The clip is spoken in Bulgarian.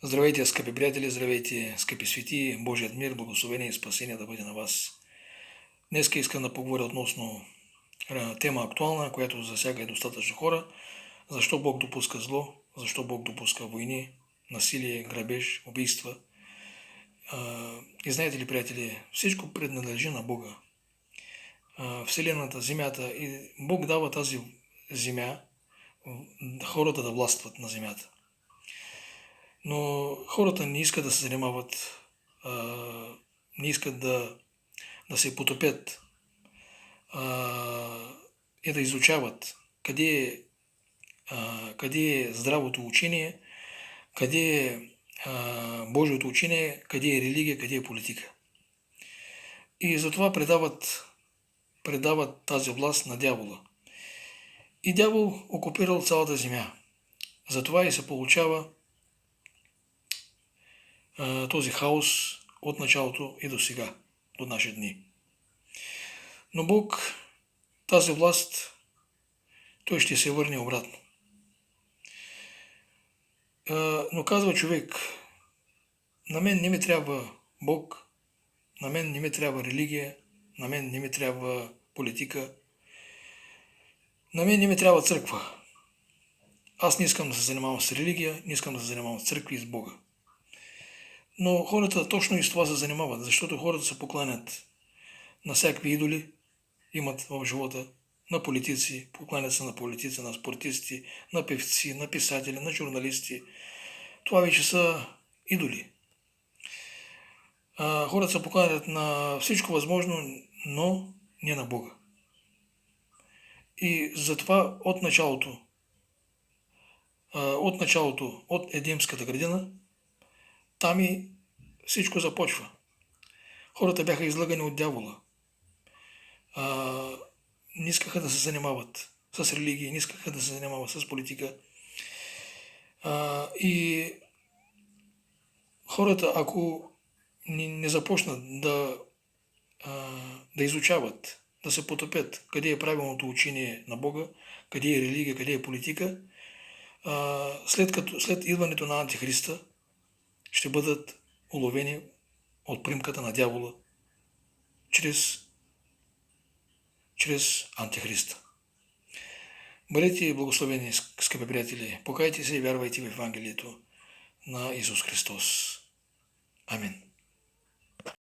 Здравейте, скъпи приятели, здравейте, скъпи свети, Божият мир, благословение и спасение да бъде на вас. Днес искам да поговоря относно тема актуална, която засяга и достатъчно хора. Защо Бог допуска зло, защо Бог допуска войни, насилие, грабеж, убийства. И знаете ли, приятели, всичко принадлежи на Бога. Вселената, земята, и Бог дава тази земя, хората да властват на земята. Но хората не искат да се занимават, не искат да се потопят и да изучават къде е здравото учение, къде е Божието учение, къде е религия, къде е политика. И затова предават тази власт на дявола. И дявол окупирал цялата земя. Затова и се получава този хаос от началото и до сега, до наши дни. Но Бог, тази власт, той ще се върне обратно. Но казва човек, на мен не ми трябва Бог, на мен не ми трябва религия, на мен не ми трябва политика, на мен не ми трябва църква. Аз не искам да се занимавам с религия, не искам да се занимавам с църкви и с Бога. Но хората точно и с това се занимават, защото хората се покланят на всякакви идоли, имат в живота, на политици, покланят се на политици, на спортисти, на певци, на писатели, на журналисти. Това вече са идоли. Хората се покланят на всичко възможно, но не на Бога. И затова от началото, от Едемската градина, там и всичко започва. Хората бяха излъгани от дявола. Не искаха да се занимават с религия, не искаха да се занимават с политика. И хората, ако не започнат да изучават, да се потопят къде е правилното учение на Бога, къде е религия, къде е политика, след идването на Антихриста ще бъдат уловени от примката на дявола чрез Антихриста. Бъдете благословени, скъпи приятели, покайте се и вярвайте в Евангелието на Исус Христос. Амин.